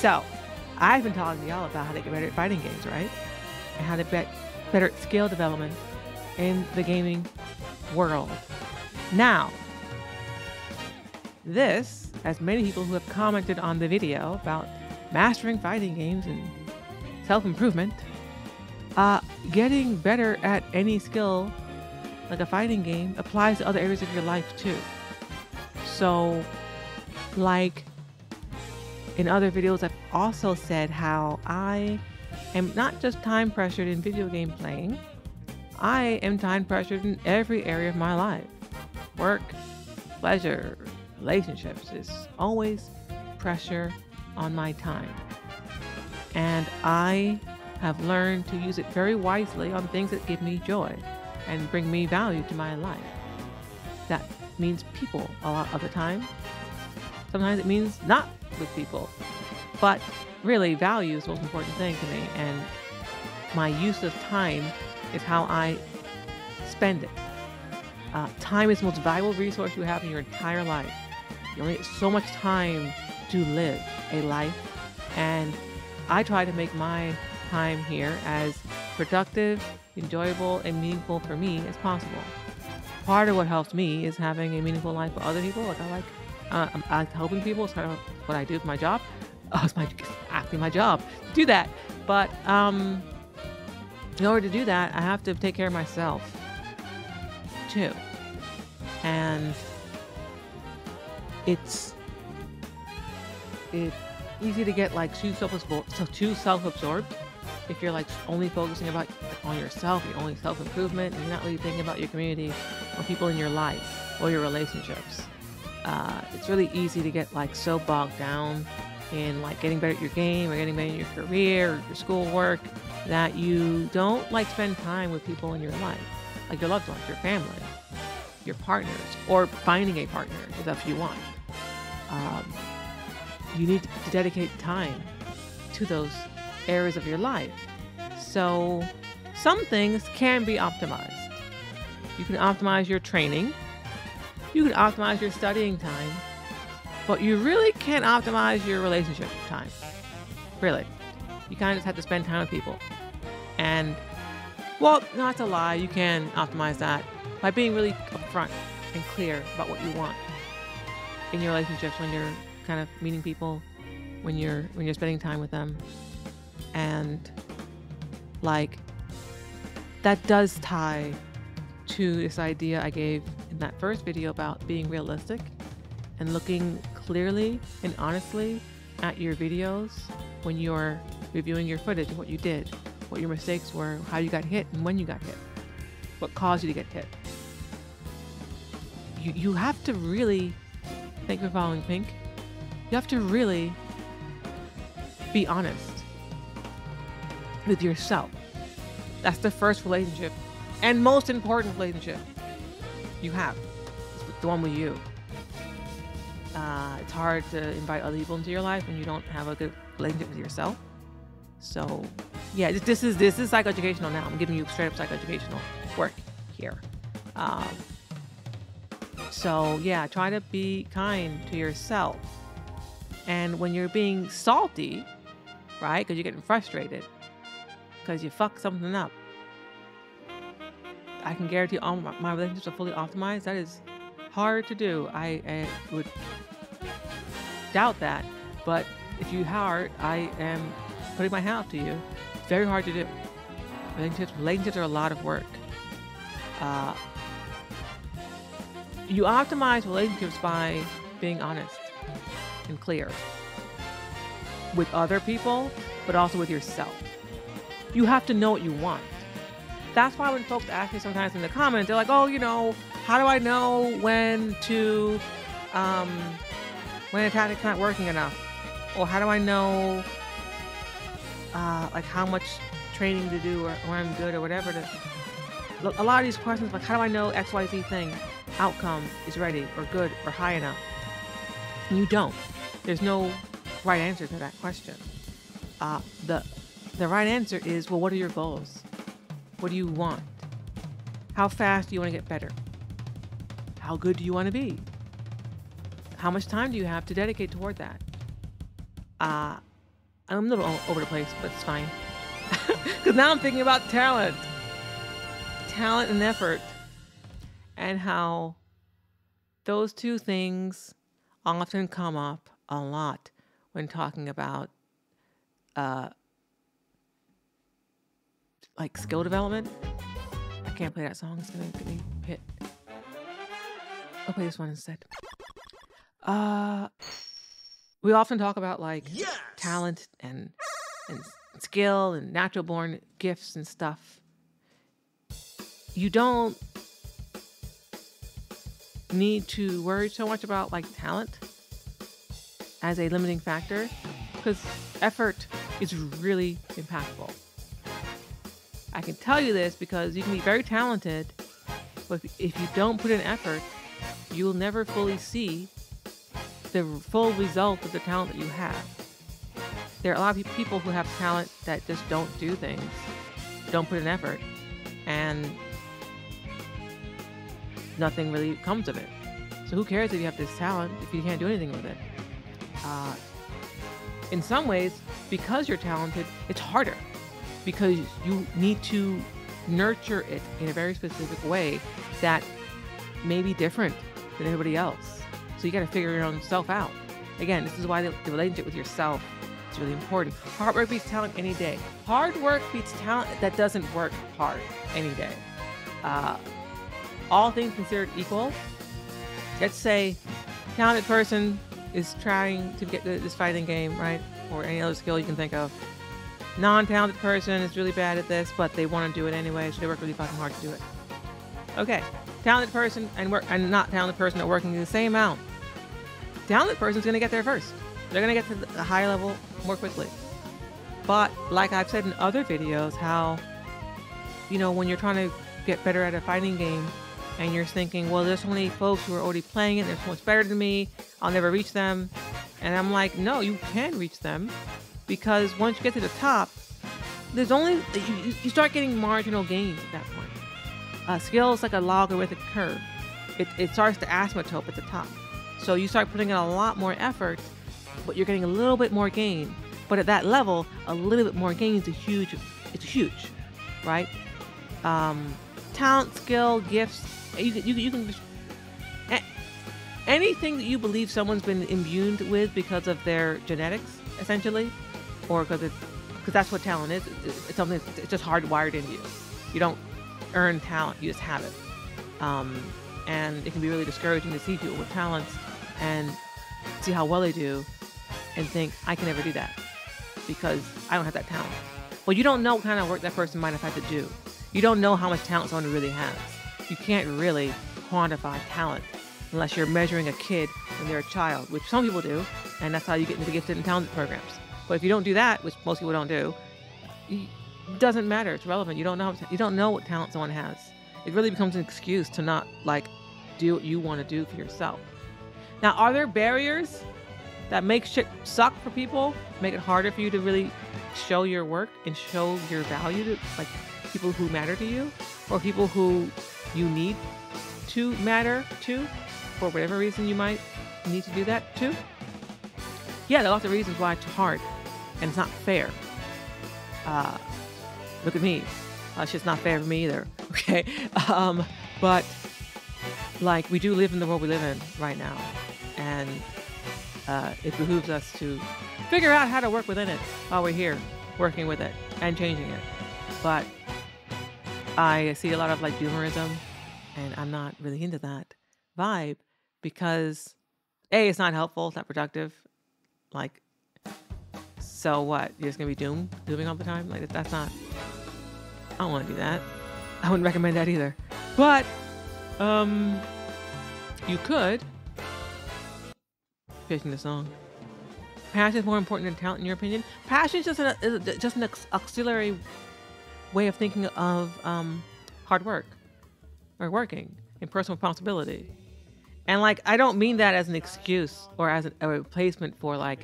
So, I've been talking to y'all about how to get better at fighting games, right? And how to get better at skill development in the gaming world. Now, this, as many people who have commented on the video about mastering fighting games and self-improvement, getting better at any skill like a fighting game applies to other areas of your life too. So, like in other videos, I've also said how I am not just time pressured in video game playing, I am time pressured in every area of my life. Work, pleasure, relationships. There's always pressure on my time. And I have learned to use it very wisely on things that give me joy and bring me value to my life. That means people a lot of the time. Sometimes it means not with people. But really, value is the most important thing to me. And my use of time is how I spend it. Time is the most valuable resource you have in your entire life. You only get so much time to live a life. And I try to make my time here as productive, enjoyable, and meaningful for me as possible. Part of what helps me is having a meaningful life for other people. Like I like helping people. It's kind of what I do with my job. It's actually my job to do that. But in order to do that, I have to take care of myself too. And it's easy to get like too self-absorbed if you're like only focusing on yourself, you're only self-improvement, and you're not really thinking about your community or people in your life or your relationships. It's really easy to get like so bogged down in like getting better at your game or getting better at your career or your schoolwork that you don't like spend time with people in your life, like your loved ones, your family, your partners, or finding a partner if that's what you want. You need to dedicate time to those areas of your life. So some things can be optimized. You can optimize your training. You can optimize your studying time. But you really can't optimize your relationship time. Really. You kind of just have to spend time with people. And, well, no, that's a lie. You can optimize that by being really upfront and clear about what you want in your relationships when you're kind of meeting people, when you're spending time with them. And like that does tie to this idea I gave in that first video about being realistic and looking clearly and honestly at your videos when you're reviewing your footage of what you did, what your mistakes were, how you got hit and when you got hit, what caused you to get hit. You have to really, thank you for following Pink, you have to really be honest with yourself. That's the first relationship and most important relationship you have. It's the one with you. It's hard to invite other people into your life when you don't have a good relationship with yourself. So yeah, this is psychoeducational now. I'm giving you straight up psychoeducational work here. So yeah, try to be kind to yourself. And when you're being salty, right, because you're getting frustrated because you fucked something up, I can guarantee all my relationships are fully optimized. That is hard to do. I would doubt that. But if you are, I am putting my hat up to you. It's very hard to do. Relationships are a lot of work. You optimize relationships by being honest and clear with other people, but also with yourself. You have to know what you want. That's why when folks ask me sometimes in the comments, they're like, oh, you know, how do I know when a tactic's not working enough? Or how do I know like how much training to do or I'm good or whatever. A lot of these questions, like how do I know XYZ thing, outcome is ready or good or high enough? You don't. There's no right answer to that question. The right answer is, well, what are your goals? What do you want? How fast do you want to get better? How good do you want to be? How much time do you have to dedicate toward that? I'm a little all over the place, but it's fine. Because now I'm thinking about talent and effort, and how those two things often come up a lot when talking about like skill development. I can't play that song. It's going to get me hit. I'll play this one instead. We often talk about like talent and skill and natural born gifts and stuff. You don't need to worry so much about like talent as a limiting factor, because effort is really impactful. I can tell you this because you can be very talented, but if you don't put in effort, you'll never fully see the full result of the talent that you have. There are a lot of people who have talent that just don't do things, don't put in effort, and nothing really comes of it. So who cares if you have this talent if you can't do anything with it? In some ways, because you're talented, it's harder because you need to nurture it in a very specific way that may be different than everybody else. So you got to figure your own self out. Again, this is why the relationship with yourself is really important. Hard work beats talent any day. Hard work beats talent that doesn't work hard any day. All things considered equal, let's say talented person is trying to get good at this fighting game, right? Or any other skill you can think of. Non-talented person is really bad at this, but they want to do it anyway, so they work really fucking hard to do it. Okay, talented person and not talented person are working the same amount. Talented person's going to get there first. They're going to get to the higher level more quickly. But like I've said in other videos, how, you know, when you're trying to get better at a fighting game and you're thinking, well, there's so many folks who are already playing it, they're so much better than me, I'll never reach them. And I'm like, no, you can reach them, because once you get to the top, there's only, you start getting marginal gains at that point. Skill is like a logarithmic curve. It starts to asymptote at the top. So you start putting in a lot more effort, but you're getting a little bit more gain. But at that level, a little bit more gain is huge, right? Talent, skill, gifts, you can anything that you believe someone's been imbued with because of their genetics, essentially, or because that's what talent is. It's something it's just hardwired into you. You don't earn talent, you just have it. And it can be really discouraging to see people with talents and see how well they do and think, I can never do that because I don't have that talent. Well, you don't know what kind of work that person might have had to do. You don't know how much talent someone really has. You can't really quantify talent unless you're measuring a kid when they're a child, which some people do, and that's how you get into the gifted and talented programs. But if you don't do that, which most people don't do, it doesn't matter. It's relevant. You don't know what talent someone has. It really becomes an excuse to not do what you want to do for yourself. Now, are there barriers that make shit suck for people, make it harder for you to really show your work and show your value to people who matter to you, or people who you need to matter to, for whatever reason you might need to do that too? Yeah, there are lots of reasons why it's hard and it's not fair. Look at me. It's just not fair for me either. Okay. But we do live in the world we live in right now, and it behooves us to figure out how to work within it while we're here, working with it and changing it. But I see a lot of doomerism, and I'm not really into that vibe because A, it's not helpful, it's not productive. So what? You're just gonna be dooming all the time? That's not. I don't want to do that. I wouldn't recommend that either. But you could. Picking the song. Passion is more important than talent, in your opinion? Passion is just an auxiliary way of thinking of hard work or working and personal responsibility. And I don't mean that as an excuse or as a replacement for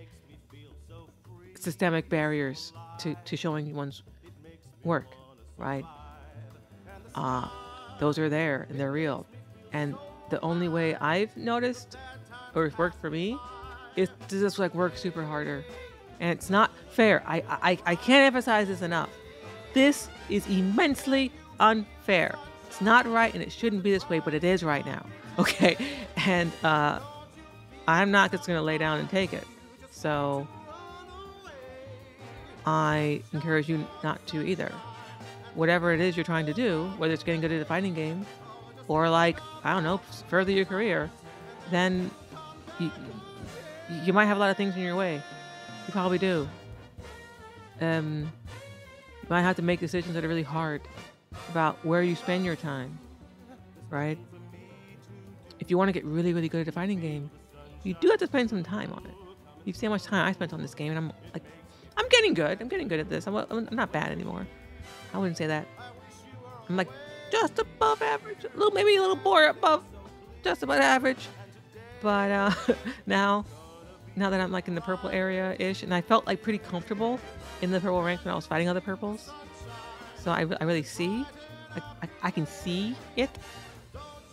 systemic barriers to showing one's work, right? Those are there and they're real. And the only way I've noticed or it's worked for me is to just work super harder And it's not fair. I can't emphasize this enough. This is immensely unfair. It's not right, and it shouldn't be this way, but it is right now. Okay? And I'm not just going to lay down and take it. So I encourage you not to either. Whatever it is you're trying to do, whether it's getting good at a fighting game or like, I don't know, further your career, then you might have a lot of things in your way. You probably do. You might have to make decisions that are really hard about where you spend your time, right? If you want to get really, really good at a fighting game, you do have to spend some time on it. You see how much time I spent on this game, and I'm getting good. I'm getting good at this. I'm not bad anymore. I wouldn't say that. I'm like just above average, maybe a little more above just about average. But now that I'm like in the purple area-ish, and I felt like pretty comfortable in the purple ranks when I was fighting other purples. So I really see, I can see it.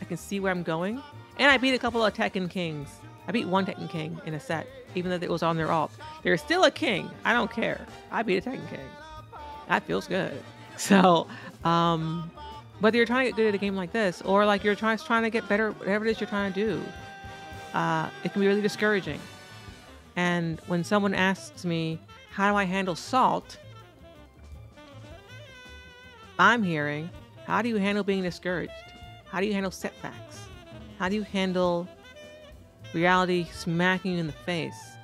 I can see where I'm going. And I beat a couple of Tekken Kings. I beat one Tekken King in a set, even though it was on their alt. There's still a king. I don't care. I beat a Tekken King. That feels good. So, whether you're trying to get good at a game like this, or like you're trying to get better at whatever it is you're trying to do, it can be really discouraging. And when someone asks me, how do I handle salt? I'm hearing, how do you handle being discouraged? How do you handle setbacks? How do you handle reality smacking you in the face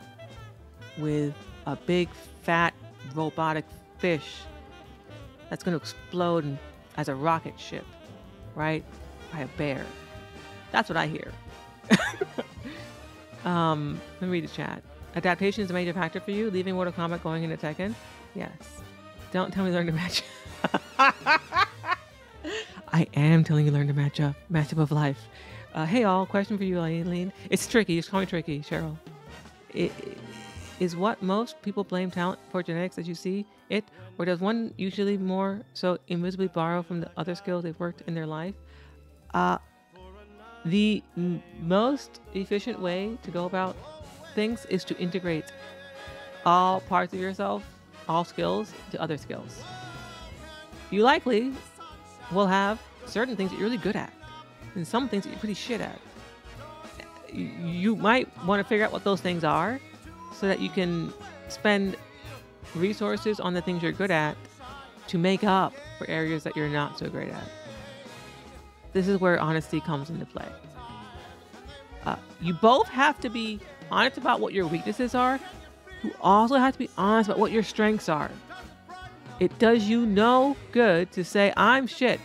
with a big, fat, robotic fish that's going to explode as a rocket ship, right? By a bear. That's what I hear. Let me read the chat. Adaptation is a major factor for you. Leaving Mortal Kombat, going into Tekken. Yes. Don't tell me learn to match. I am telling you learn to match up. Matchup of life. Hey all, question for you, Eileen. It's tricky. Just call me tricky, Cheryl. Is what most people blame talent for genetics as you see it, or does one usually more so invisibly borrow from the other skills they've worked in their life? The most efficient way to go about things is to integrate all parts of yourself, all skills, to other skills. You likely will have certain things that you're really good at, and some things that you're pretty shit at. You might want to figure out what those things are so that you can spend resources on the things you're good at to make up for areas that you're not so great at. This is where honesty comes into play. You both have to be honest about what your weaknesses are. You also have to be honest about what your strengths are. It does you no good to say, I'm shit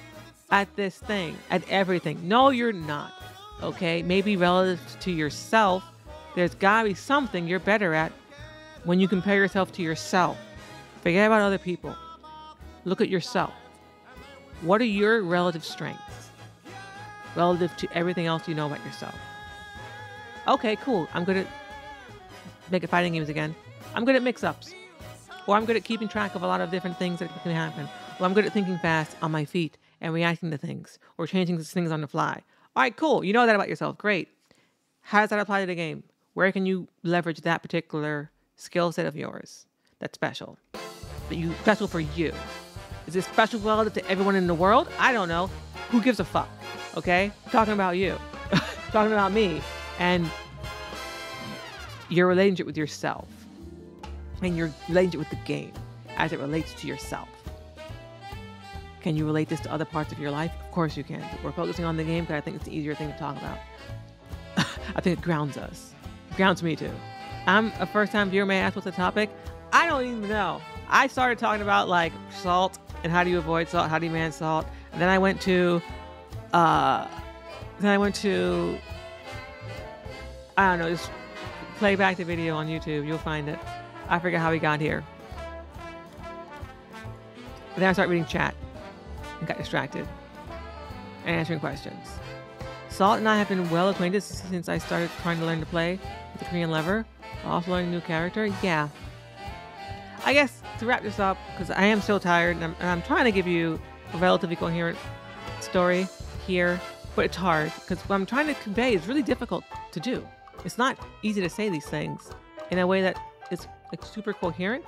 at this thing, at everything. No, you're not. Okay? Maybe relative to yourself, there's gotta be something you're better at when you compare yourself to yourself. Forget about other people. Look at yourself. What are your relative strengths relative to everything else you know about yourself? Okay, cool. I'm good at making fighting games again. I'm good at mix-ups. Or I'm good at keeping track of a lot of different things that can happen. Or I'm good at thinking fast on my feet and reacting to things. Or changing things on the fly. All right, cool. You know that about yourself. Great. How does that apply to the game? Where can you leverage that particular skill set of yours that's special? Special for you. Is it special relative to everyone in the world? I don't know. Who gives a fuck? Okay? Talking about you. Talking about me. And your relationship with yourself. And your relationship with the game as it relates to yourself. Can you relate this to other parts of your life? Of course you can. But we're focusing on the game because I think it's the easier thing to talk about. I think it grounds us. It grounds me too. I'm a first-time viewer. May I ask what's the topic? I don't even know. I started talking about like salt and how do you avoid salt, how do you manage salt, and then I went to I don't know, just play back the video on YouTube. You'll find it. I forget how we got here. But then I started reading chat and got distracted and answering questions. Salt and I have been well acquainted since I started trying to learn to play with the Korean lever. Also learning a new character. Yeah. I guess to wrap this up, because I am so tired and I'm trying to give you a relatively coherent story here, but it's hard because what I'm trying to convey is really difficult to do. It's not easy to say these things in a way that is like super coherent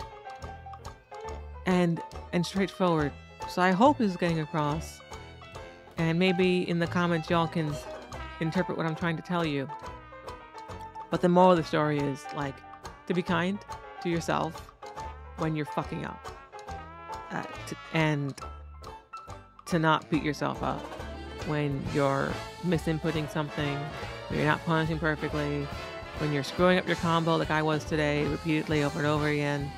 and straightforward. So I hope this is getting across. And maybe in the comments y'all can interpret what I'm trying to tell you. But the moral of the story is like to be kind to yourself when you're fucking up, and to not beat yourself up when you're misinputting something, when you're not punishing perfectly, when you're screwing up your combo like I was today repeatedly over and over again.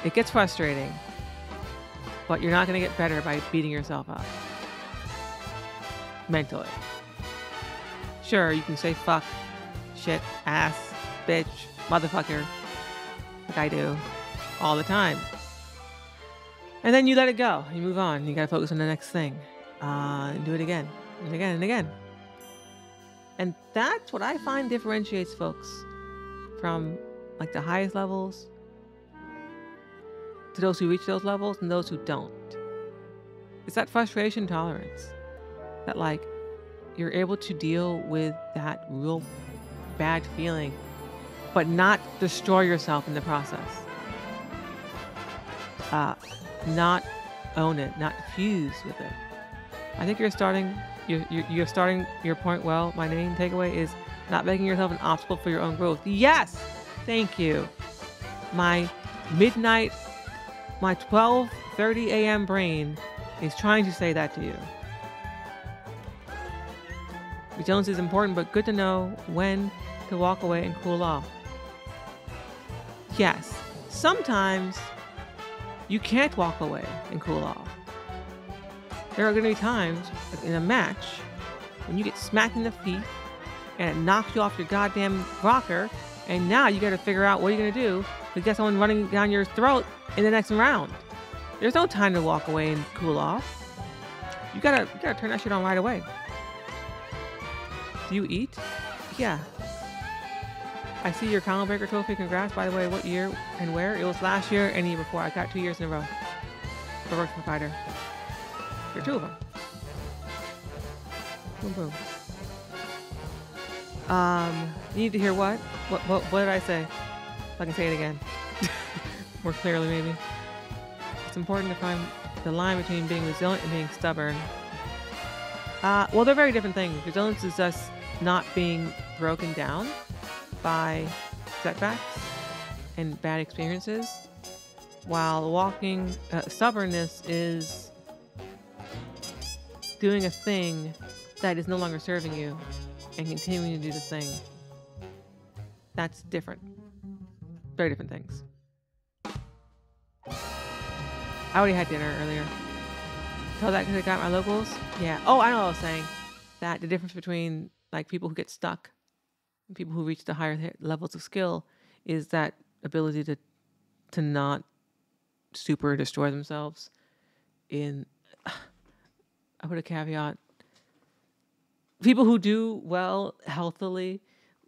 It gets frustrating, but you're not going to get better by beating yourself up mentally. Sure, you can say fuck, shit, ass, bitch, motherfucker, like I do all the time. And then you let it go. You move on. You got to focus on the next thing. And do it again and again and again. And that's what I find differentiates folks from like the highest levels to those who reach those levels and those who don't. It's that frustration tolerance that like you're able to deal with that real bad feeling, but not destroy yourself in the process. Not own it, not fuse with it. I think you're starting your point well. My main takeaway is not making yourself an obstacle for your own growth. Yes, thank you. My 12:30 a.m. brain is trying to say that to you. Vigilance is important, but good to know when to walk away and cool off. Yes, sometimes you can't walk away and cool off. There are going to be times like in a match when you get smacked in the feet and it knocks you off your goddamn rocker, and now you got to figure out what you're going to do to get someone running down your throat in the next round. There's no time to walk away and cool off. You gotta turn that shit on right away. Do you eat? Yeah. I see your Combo Breaker trophy. Congrats, by the way. What year and where? It was last year and the year before. I got 2 years in a row for Virtual Fighter. There are 2 of them. Boom, boom. You need to hear what? What did I say? If I can say it again. More clearly, maybe. It's important to find the line between being resilient and being stubborn. Well, they're very different things. Resilience is just not being broken down by setbacks and bad experiences, while stubbornness is doing a thing that is no longer serving you and continuing to do the thing. That's different. Very different things. I already had dinner earlier. Tell that because I got my locals? Yeah. Oh, I know what I was saying. That the difference between like people who get stuck and people who reach the higher levels of skill is that ability to not super destroy themselves in... I put a caveat. People who do well healthily,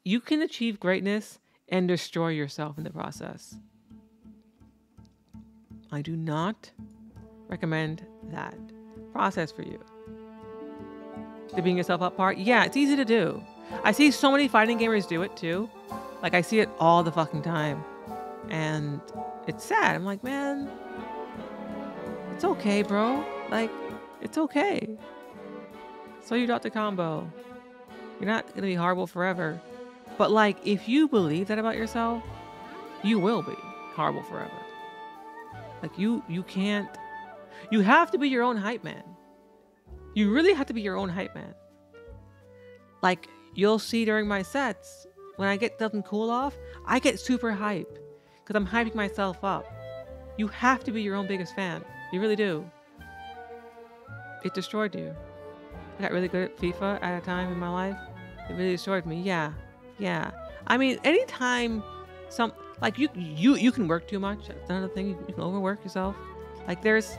you can achieve greatness and destroy yourself in the process. I do not recommend that process for you. The beating yourself up part, yeah, it's easy to do. I see so many fighting gamers do it too. Like I see it all the fucking time. And it's sad. I'm like, man, it's okay, bro. Like, it's okay. So you drop the combo. You're not going to be horrible forever. But like, if you believe that about yourself, you will be horrible forever. Like you can't, you have to be your own hype man. You really have to be your own hype man. Like you'll see during my sets, when I get something cool off, I get super hype because I'm hyping myself up. You have to be your own biggest fan. You really do. It destroyed you. I got really good at FIFA at a time in my life. It really destroyed me. Yeah. I mean, anytime like you can work too much. That's another thing. You can overwork yourself. Like there's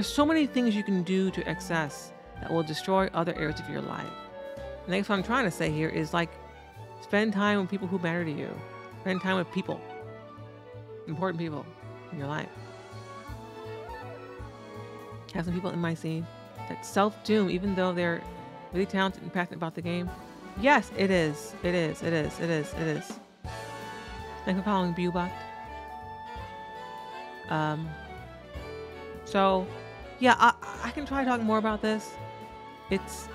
so many things you can do to excess that will destroy other areas of your life. And that's what I'm trying to say here is like, spend time with people who matter to you. Spend time with people, important people in your life. Have some people in my scene that self-doom, even though they're really talented and passionate about the game. Yes, it is. Thanks for following, Bubot. Um, so, yeah, I can try talking more about this. It's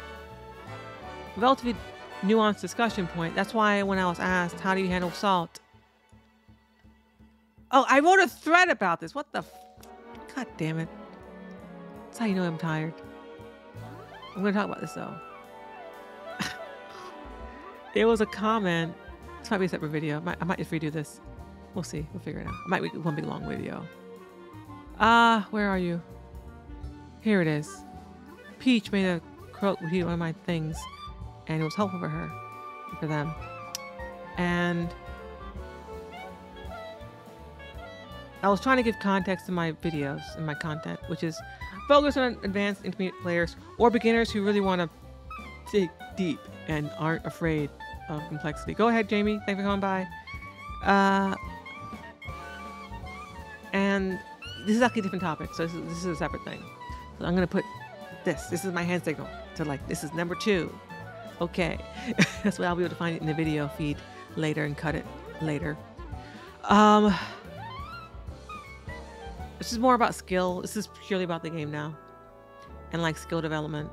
a relatively nuanced discussion point. That's why when I was asked, how do you handle salt? Oh, I wrote a thread about this. What the God damn it. That's how you know I'm tired. I'm going to talk about this, though. There was a comment. This might be a separate video. I might just redo this. We'll see. We'll figure it out. It might be one big long video. Where are you? Here it is. Peach made a quote with one of my things, and it was helpful for her, for them. And I was trying to give context to my videos and my content, which is focused on advanced intermediate players or beginners who really want to dig deep and aren't afraid of complexity. Go ahead, Jamie. Thanks for coming by. And this is actually a different topic, so this is a separate thing. So I'm going to put this. This is my hand signal to like, this is number 2. Okay. That's why I'll be able to find it in the video feed later and cut it later. This is more about skill. This is purely about the game now. And like skill development.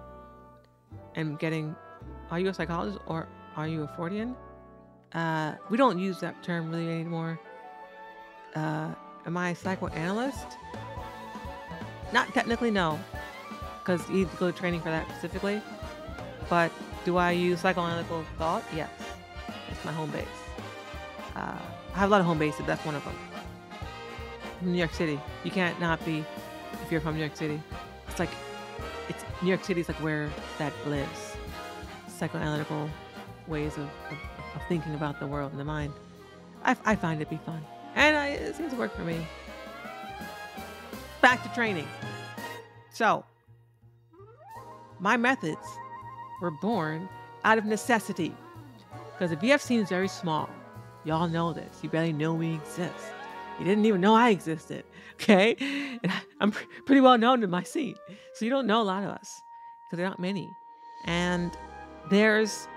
And getting... Are you a psychologist or are you a Fortean? We don't use that term really anymore. Am I a psychoanalyst? Not technically, no. Because you need to go to training for that specifically. But do I use psychoanalytical thought? Yes. It's my home base. I have a lot of home bases. That's one of them. New York City. You can't not be if you're from New York City. It's like, New York City is like where that lives. Psychoanalytical ways of thinking about the world and the mind. I find it be fun. And it seems to work for me. Back to training. So, my methods were born out of necessity. Because the VF scene is very small. Y'all know this. You barely know we exist. You didn't even know I existed. Okay? And I'm pretty well known in my scene. So you don't know a lot of us. Because there aren't many. And there's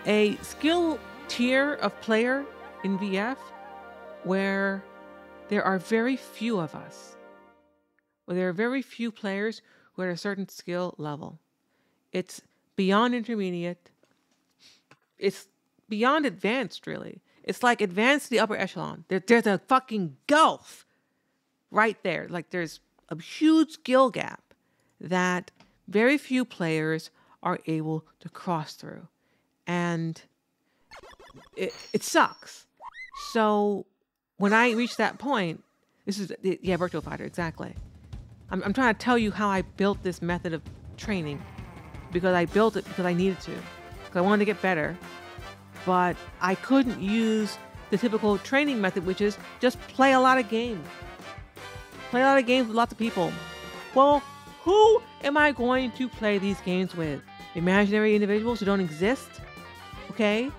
a skill tier of player in VF where there are very few of us. Where there are very few players who are at a certain skill level. It's beyond intermediate. It's beyond advanced, really. It's like advanced to the upper echelon. There's a fucking gulf right there. Like there's a huge skill gap that very few players are able to cross through. And it sucks. So when I reach that point, this is, yeah, Virtual Fighter, exactly. I'm trying to tell you how I built this method of training. Because I built it because I needed to. Because I wanted to get better. But I couldn't use the typical training method, which is just play a lot of games. Play a lot of games with lots of people. Well, who am I going to play these games with? Imaginary individuals who don't exist? Okay?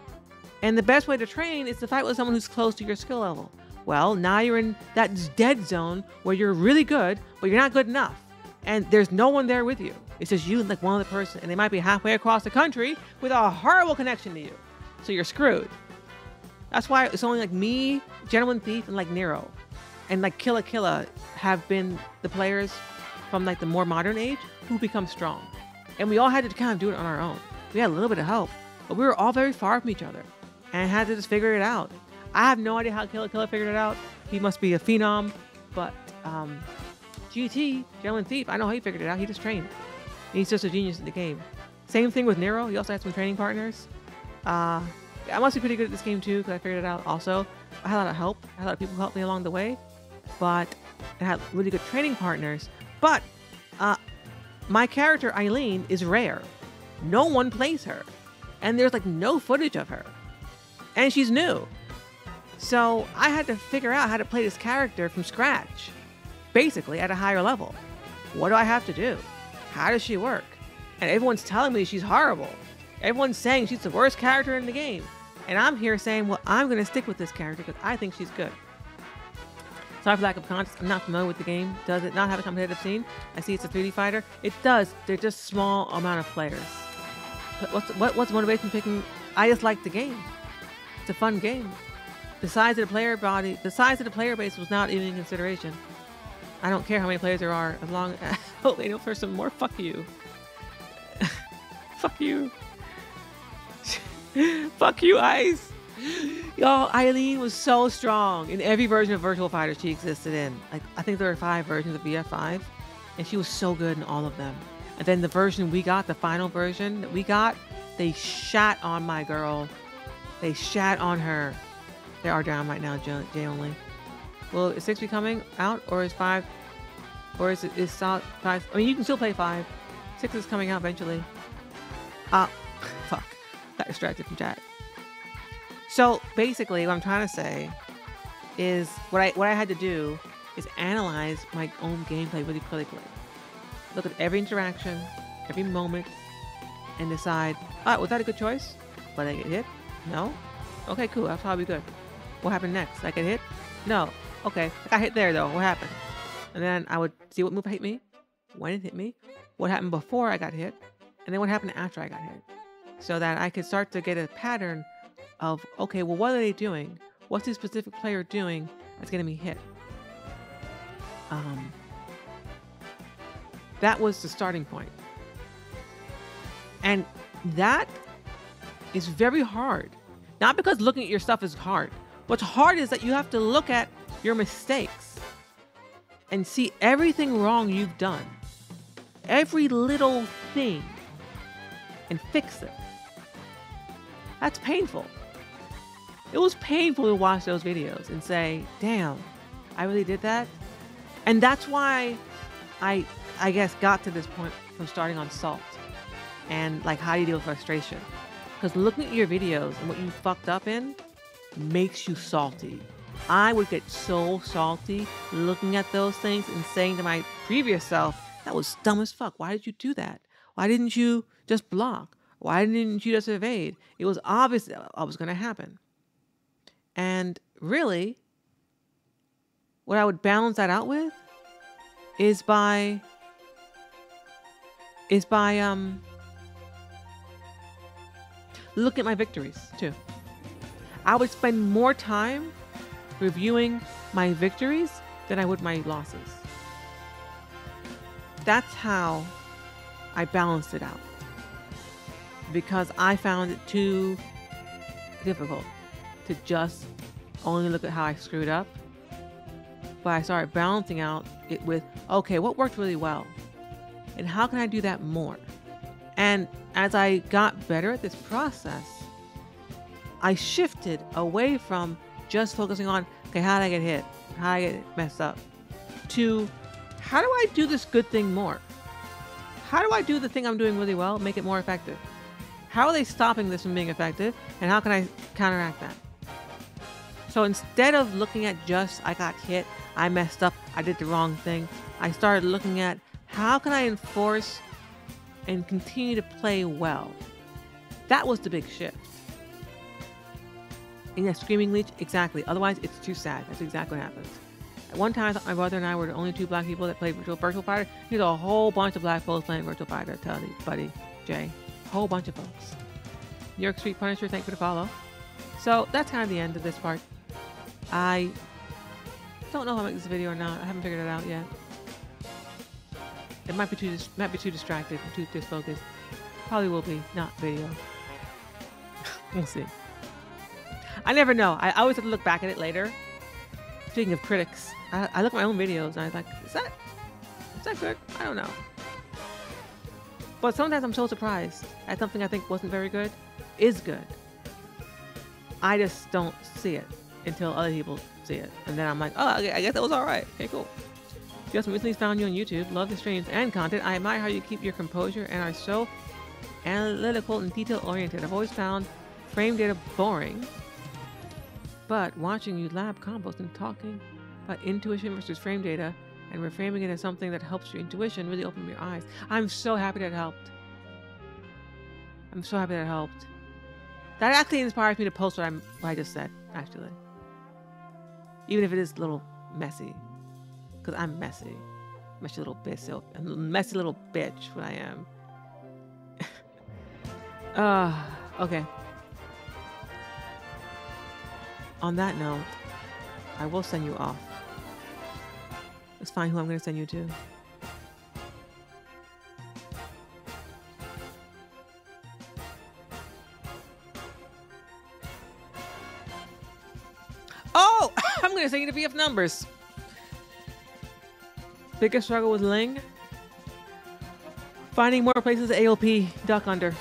And the best way to train is to fight with someone who's close to your skill level. Well, now you're in that dead zone where you're really good, but you're not good enough. And there's no one there with you. It's just you and like one other person. And they might be halfway across the country with a horrible connection to you. So you're screwed. That's why it's only like me, Gentleman Thief, and like Nero. And like Killa have been the players from like the more modern age who become strong. And we all had to kind of do it on our own. We had a little bit of help, but we were all very far from each other and had to just figure it out. I have no idea how Killa figured it out. He must be a phenom, but GT, Gentleman Thief, I know how he figured it out. He just trained. He's just a genius in the game. Same thing with Nero. He also had some training partners. I must be pretty good at this game too, because I figured it out also. I had a lot of help. I had a lot of people who helped me along the way. But I had really good training partners. But my character, Eileen, is rare. No one plays her. And there's like no footage of her. And she's new. So I had to figure out how to play this character from scratch. Basically, at a higher level. What do I have to do? How does she work? And everyone's telling me she's horrible. Everyone's saying she's the worst character in the game. And I'm here saying, well, I'm going to stick with this character because I think she's good. Sorry for lack of context. I'm not familiar with the game. Does it not have a competitive scene? I see it's a 3D fighter. It does. They're just small amount of players. But what's the motivation picking? I just like the game. It's a fun game. The size of the player base was not even in consideration. I don't care how many players there are, as long as they know for some more. Fuck you. Fuck you. Fuck you, Ice. Y'all, Eileen was so strong in every version of Virtual Fighter she existed in. Like, I think there were 5 versions of VF5, and she was so good in all of them. And then the version we got, the final version that we got, they shat on my girl. They shat on her. They are down right now, J only. Will 6 be coming out, or is 5? Or is 5? I mean, you can still play 5. 6 is coming out eventually. Fuck. Got distracted from chat. So basically, what I'm trying to say is what I had to do is analyze my own gameplay really critically. Look at every interaction, every moment, and decide, was that a good choice? Did I get hit? No? Okay, cool. That's probably good. What happened next? Did I get hit? No. Okay. I got hit there, though. What happened? And then I would see what move hit me, when it hit me, what happened before I got hit, and then what happened after I got hit. So that I could start to get a pattern of, okay, well, what are they doing? What's this specific player doing that's getting me hit? That was the starting point. And that is very hard. Not because looking at your stuff is hard. What's hard is that you have to look at your mistakes and see everything wrong you've done. Every little thing. And fix it. That's painful. It was painful to watch those videos and say, damn, I really did that? And that's why I guess got to this point from starting on Salt and like how do you deal with frustration? Because looking at your videos and what you fucked up in makes you salty. I would get so salty looking at those things and saying to my previous self, that was dumb as fuck. Why did you do that? Why didn't you just block? Why didn't you just evade? It was obvious that was going to happen. And really, what I would balance that out with is by look at my victories too. I would spend more time reviewing my victories than I would my losses. That's how I balanced it out. Because I found it too difficult to just only look at how I screwed up. But I started balancing out it with, okay, what worked really well? And how can I do that more? And as I got better at this process, I shifted away from just focusing on, okay, how did I get hit? How did I get messed up? To, how do I do this good thing more? How do I do the thing I'm doing really well, make it more effective? How are they stopping this from being effective? And how can I counteract that? So instead of looking at just, I got hit, I messed up, I did the wrong thing, I started looking at how can I enforce and continue to play well? That was the big shift. And yeah, Screaming Leech, exactly. Otherwise, it's too sad. That's exactly what happens. At one time, I thought my brother and I were the only 2 black people that played Virtual Fighter. There's a whole bunch of black folks playing Virtual Fighter, tell you, buddy, Jay. Whole bunch of folks. New York Street Punisher, thank you for the follow. So that's kind of the end of this part. I don't know if I'll make this video or not. I haven't figured it out yet. It might be too distracted, too disfocused. Probably will be not video. We'll see. I never know. I always have to look back at it later. Speaking of critics, I look at my own videos and I was like, is that good? I don't know. But sometimes I'm so surprised at something I think wasn't very good is good. I just don't see it until other people see it. And then I'm like, oh, I guess that was all right. Okay, cool. Just recently found you on YouTube. Love the streams and content. I admire how you keep your composure and are so analytical and detail-oriented. I've always found frame data boring, but watching you lab combos and talking about intuition versus frame data and reframing it as something that helps your intuition really opened your eyes. I'm so happy that it helped. I'm so happy that it helped. That actually inspires me to post what I just said, actually. Even if it is a little messy. Because I'm messy. Messy little bitch. So, a messy little bitch, what I am. Okay. on that note, I will send you off. Let's find who I'm going to send you to. Oh, I'm going to send you to BF Numbers. Biggest struggle with Ling? Finding more places AOP duck under.